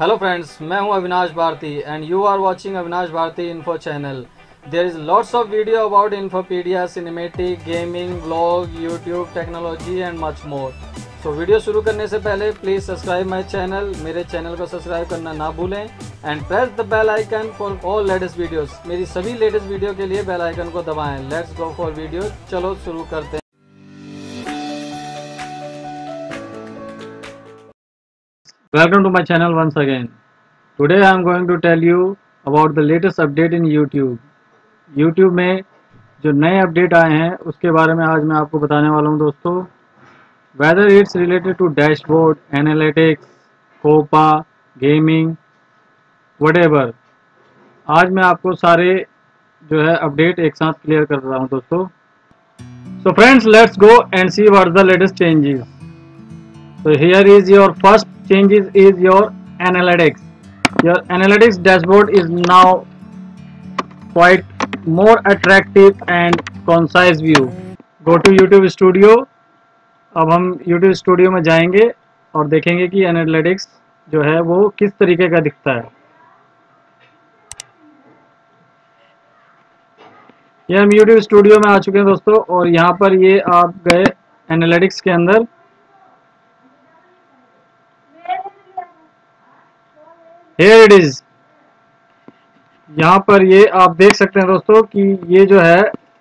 Hello friends, मैं हूं Avinash Bharti and you are watching Avinash Bharti info channel. There is lots of video about Infopedia, cinematic, gaming, blog, YouTube, technology and much more. So video शुरू करने से पहले please subscribe my channel. मेरे channel को subscribe करना ना भूलें and press the bell icon for all latest videos. मेरी सभी लेटेस्ट वीडियो के लिए बेल आइकन को दबाएं। Let's go for video. चलो शुरू करते हैं। Welcome to my channel once again. Today I am going to tell you about the latest update in YouTube. YouTube में जो नए अपडेट आए हैं उसके बारे में आज मैं आपको बताने वाला हूं दोस्तों। Whether it's related to dashboard, analytics, COPA, gaming, whatever, आज मैं आपको सारे जो है अपडेट एक साथ क्लियर कर रहा हूं दोस्तों। So friends, let's go and see what the latest changes. So here is your first changes is your analytics. Your analytics dashboard is now quite more attractive and concise view. Go to YouTube Studio. अब हम YouTube Studio में जाएंगे और देखेंगे कि analytics जो है वो किस तरीके का दिखता है। ये हम YouTube Studio में आ चुके हैं दोस्तों और यहाँ पर ये आप गए एनालिटिक्स के अंदर। Here it is. यहाँ पर ये आप देख सकते हैं दोस्तों कि ये जो है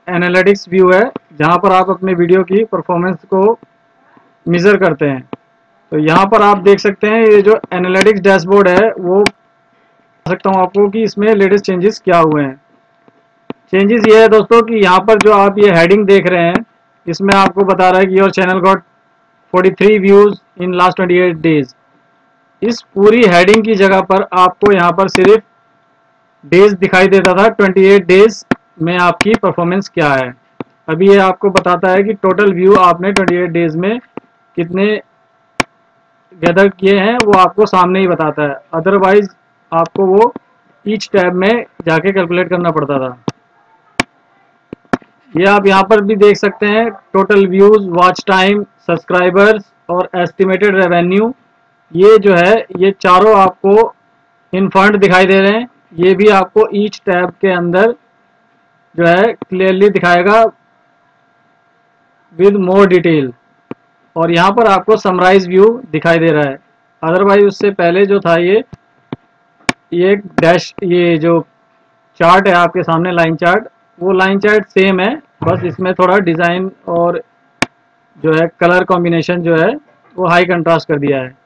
एनालिटिक्स व्यू है जहाँ पर आप अपने वीडियो की परफॉर्मेंस को मेज़र करते हैं। तो यहाँ पर आप देख सकते हैं ये जो एनालिटिक्स डैशबोर्ड है वो बता सकता हूँ आपको कि इसमें लेटेस्ट चेंजेस क्या हुए हैं। चेंजेस ये है दोस्तों कि यहाँ पर जो आप ये हेडिंग देख रहे हैं इसमें आपको बता रहा है कि your channel got 43 views in last 28 days. इस पूरी हेडिंग की जगह पर आपको यहाँ पर सिर्फ डेज दिखाई देता था। 28 डेज में आपकी परफॉर्मेंस क्या है। अभी ये आपको बताता है कि टोटल व्यू आपने 28 डेज में कितने गैदर किए हैं, वो आपको सामने ही बताता है। अदरवाइज आपको वो ईच टैब में जाके कैलकुलेट करना पड़ता था। ये आप यहाँ पर भी देख सकते हैं total views, watch time, subscribers और एस्टिमेटेड रेवेन्यू। ये जो है ये चारों आपको इन फंड दिखाई दे रहे हैं। ये भी आपको ईच टैब के अंदर जो है क्लियरली दिखाएगा विद मोर डिटेल। और यहाँ पर आपको समराइज व्यू दिखाई दे रहा है। अदरवाइज उससे पहले जो था ये एक डैश, ये जो चार्ट है आपके सामने लाइन चार्ट, वो लाइन चार्ट सेम है, बस इसमें थोड़ा डिज़ाइन और जो है कलर कॉम्बिनेशन जो है वो हाई कंट्रास्ट कर दिया है।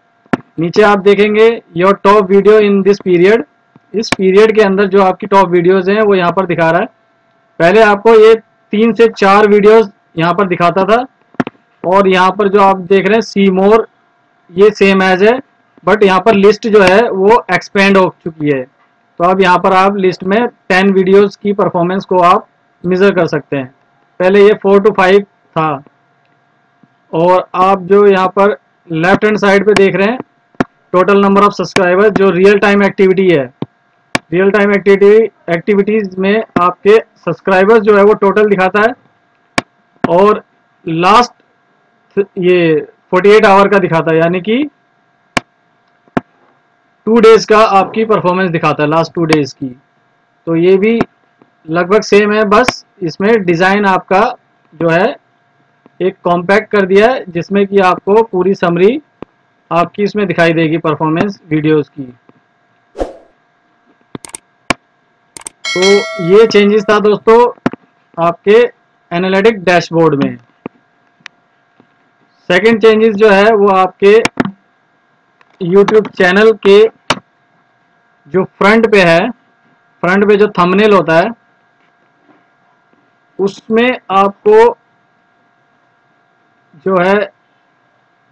नीचे आप देखेंगे your top video in this period. इस पीरियड के अंदर जो आपकी टॉप वीडियोस हैं वो यहाँ पर दिखा रहा है। पहले आपको ये 3 से 4 वीडियोस यहाँ पर दिखाता था और यहाँ पर जो आप देख रहे हैं सी मोर, ये सेम एज है, बट यहाँ पर लिस्ट जो है वो एक्सपेंड हो चुकी है। तो अब यहाँ पर आप लिस्ट में 10 वीडियोस की परफॉर्मेंस को आप मेज़र कर सकते हैं। पहले ये 4 to 5 था। और आप जो यहाँ पर लेफ्ट हैंड साइड पे देख रहे हैं टोटल नंबर ऑफ सब्सक्राइबर, जो रियल टाइम एक्टिविटी है, रियल टाइम एक्टिविटीज में आपके सब्सक्राइबर्स जो है वो टोटल दिखाता है और लास्ट ये 48 आवर का दिखाता है, यानी कि 2 डेज का आपकी परफॉर्मेंस दिखाता है, लास्ट 2 डेज की। तो ये भी लगभग सेम है, बस इसमें डिज़ाइन आपका जो है एक कॉम्पैक्ट कर दिया है जिसमें कि आपको पूरी समरी आपकी इसमें दिखाई देगी परफॉर्मेंस वीडियोस की। तो ये चेंजेस था दोस्तों आपके एनालिटिक डैशबोर्ड में। सेकंड चेंजेस जो है वो आपके YouTube चैनल के जो फ्रंट पे है, फ्रंट पे जो थंबनेल होता है उसमें आपको जो है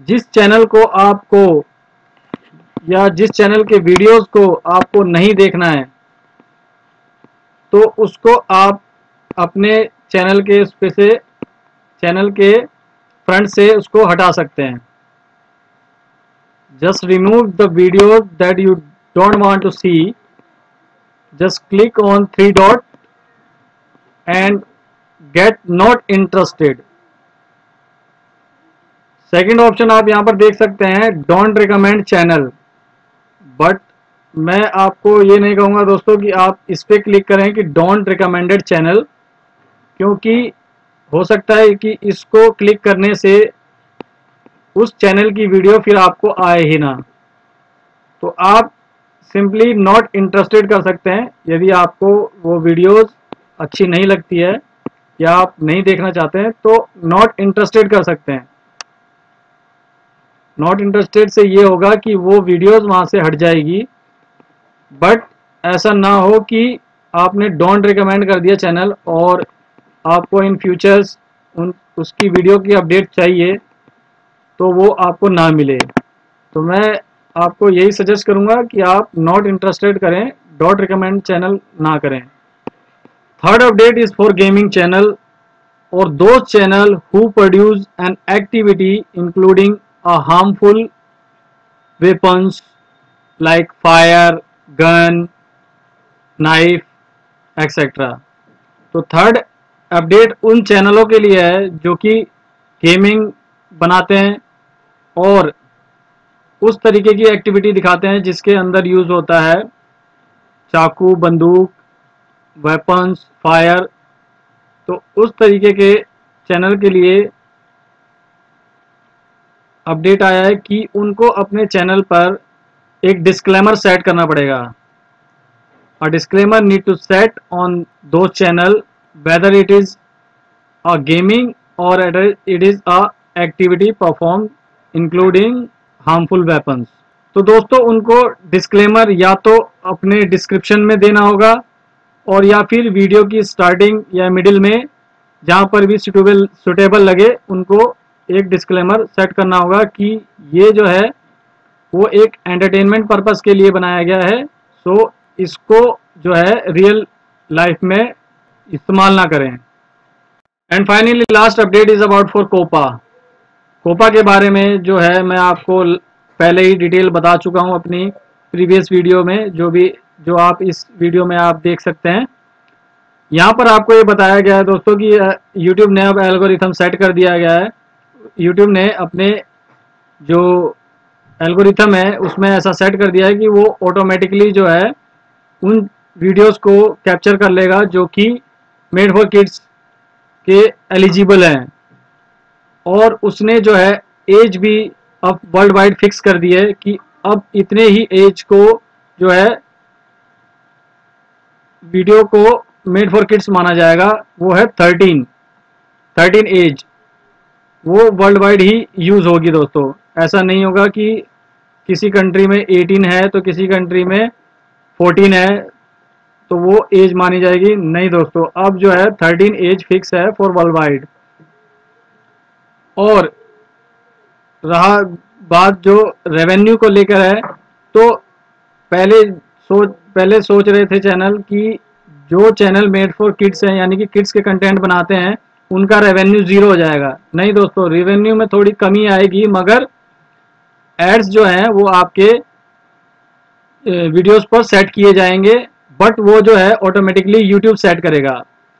जिस चैनल को आपको या जिस चैनल के वीडियोस को आपको नहीं देखना है तो उसको आप अपने चैनल के उस पे से, चैनल के फ्रंट से उसको हटा सकते हैं। Just remove the video that you don't want to see, just click on 3 dot and get not interested. Second option आप यहाँ पर देख सकते हैं, डोंट रिकमेंड चैनल बट मैं आपको ये नहीं कहूँगा दोस्तों कि आप इस पर क्लिक करें कि डोंट रिकमेंडेड चैनल, क्योंकि हो सकता है कि इसको क्लिक करने से उस चैनल की वीडियो फिर आपको आए ही ना। तो आप सिंपली नॉट इंटरेस्टेड कर सकते हैं। यदि आपको वो वीडियोस अच्छी नहीं लगती है या आप नहीं देखना चाहते हैं तो नॉट इंटरेस्टेड कर सकते हैं। नॉट इंटरेस्टेड से ये होगा कि वो वीडियोस वहाँ से हट जाएगी, बट ऐसा ना हो कि आपने डोंट रिकमेंड कर दिया चैनल और आपको इन फ्यूचर्स उसकी वीडियो की अपडेट चाहिए तो वो आपको ना मिले। तो मैं आपको यही सजेस्ट करूंगा कि आप नॉट इंटरेस्टेड करें, डॉट रिकमेंड चैनल ना करें। Third update is for gaming channel और those channel who produce an activity including a harmful weapons like fire, gun, knife etcetera. तो थर्ड अपडेट उन चैनलों के लिए है जो कि गेमिंग बनाते हैं और उस तरीके की एक्टिविटी दिखाते हैं जिसके अंदर यूज होता है चाकू, बंदूक, वेपन्स, फायर। तो उस तरीके के चैनल के लिए अपडेट आया है कि उनको अपने चैनल पर एक डिस्क्लेमर सेट करना पड़ेगा। A disclaimer need to set on those channel whether it is a gaming और it is a activity perform including harmful weapons. तो दोस्तों उनको डिस्क्लेमर या तो अपने डिस्क्रिप्शन में देना होगा और या फिर वीडियो की स्टार्टिंग या मिडिल में, जहाँ पर भी सुटेबल लगे उनको एक डिस्क्लेमर सेट करना होगा कि ये जो है वो एक एंटरटेनमेंट पर्पस के लिए बनाया गया है, सो इसको जो है रियल लाइफ में इस्तेमाल ना करें। And finally last update is about for Copa. Copa के बारे में जो है मैं आपको पहले ही डिटेल बता चुका हूँ अपनी प्रीवियस वीडियो में, जो आप इस वीडियो में आप देख सकते हैं। यहाँ पर आपको ये बताया गया है दोस्तों कि YouTube ने अब एल्गोरिथम सेट कर दिया गया है। YouTube ने अपने जो एल्गोरिथम है उसमें ऐसा सेट कर दिया है कि वो ऑटोमेटिकली जो है उन वीडियोस को कैप्चर कर लेगा जो कि मेड फॉर किड्स के एलिजिबल हैं, और उसने जो है एज भी अब वर्ल्ड वाइड फिक्स कर दी है कि अब इतने ही एज को जो है वीडियो को मेड फॉर किड्स माना जाएगा, वो है 13 एज। वो वर्ल्ड वाइड ही यूज होगी दोस्तों। ऐसा नहीं होगा कि किसी कंट्री में 18 है तो किसी कंट्री में 14 है तो वो एज मानी जाएगी, नहीं दोस्तों। अब जो है 13 एज फिक्स है फॉर वर्ल्ड वाइड। और रहा बात जो रेवेन्यू को लेकर है, तो पहले सोच रहे थे चैनल कि जो चैनल मेड फॉर किड्स हैं यानी कि किड्स के कंटेंट बनाते हैं उनका रेवेन्यू जीरो हो जाएगा। नहीं दोस्तों, रेवेन्यू में थोड़ी कमी आएगी, मगर एड्स जो हैं वो आपके वीडियोस पर सेट किए जाएंगे, बट वो जो है ऑटोमेटिकली यूट्यूब सेट करेगा।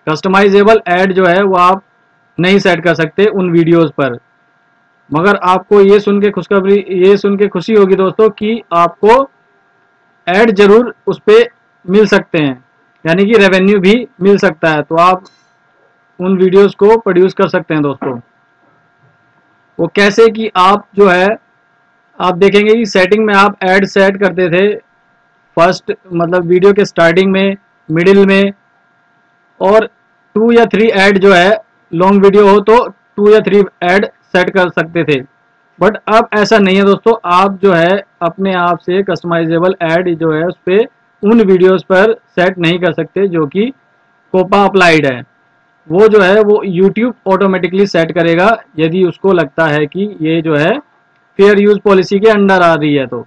कस्टमाइजेबल ऐड जो है वो आप नहीं सेट कर सकते उन वीडियोस पर। मगर आपको ये सुन के खुशी होगी दोस्तों कि आपको ऐड जरूर उस पर मिल सकते हैं, यानी कि रेवेन्यू भी मिल सकता है। तो आप उन वीडियोस को प्रोड्यूस कर सकते हैं दोस्तों। वो कैसे कि आप जो है आप देखेंगे कि सेटिंग में आप ऐड सेट करते थे फर्स्ट, मतलब वीडियो के स्टार्टिंग में, मिडिल में, और 2 या 3 ऐड जो है लॉन्ग वीडियो हो तो 2 या 3 ऐड सेट कर सकते थे। बट अब ऐसा नहीं है दोस्तों। आप जो है अपने आप से कस्टमाइजेबल ऐड जो है उस पर उन वीडियोस पर सेट नहीं कर सकते जो कि कोपा अप्लाइड है। वो जो है वो YouTube ऑटोमेटिकली सेट करेगा यदि उसको लगता है कि ये जो है फेयर यूज पॉलिसी के अंडर आ रही है। तो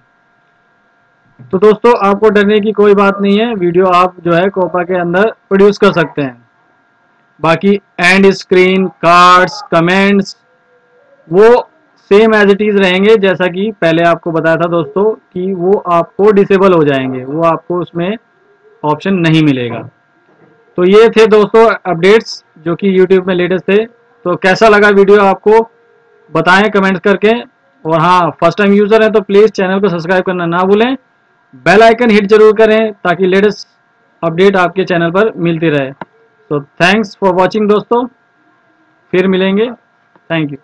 दोस्तों आपको डरने की कोई बात नहीं है, वीडियो आप जो है कोपा के अंदर प्रोड्यूस कर सकते हैं। बाकी एंड स्क्रीन, कार्ड्स, कमेंट्स वो सेम एज इट इज़ रहेंगे, जैसा कि पहले आपको बताया था दोस्तों कि वो आपको डिसेबल हो जाएंगे, वो आपको उसमें ऑप्शन नहीं मिलेगा। तो ये थे दोस्तों अपडेट्स जो कि YouTube में लेटेस्ट थे। तो कैसा लगा वीडियो आपको बताएं कमेंट करके। और हाँ, फर्स्ट टाइम यूज़र है तो प्लीज़ चैनल को सब्सक्राइब करना ना भूलें बेल आइकन हिट जरूर करें ताकि लेटेस्ट अपडेट आपके चैनल पर मिलती रहे। तो थैंक्स फॉर वॉचिंग दोस्तों, फिर मिलेंगे। Thank you.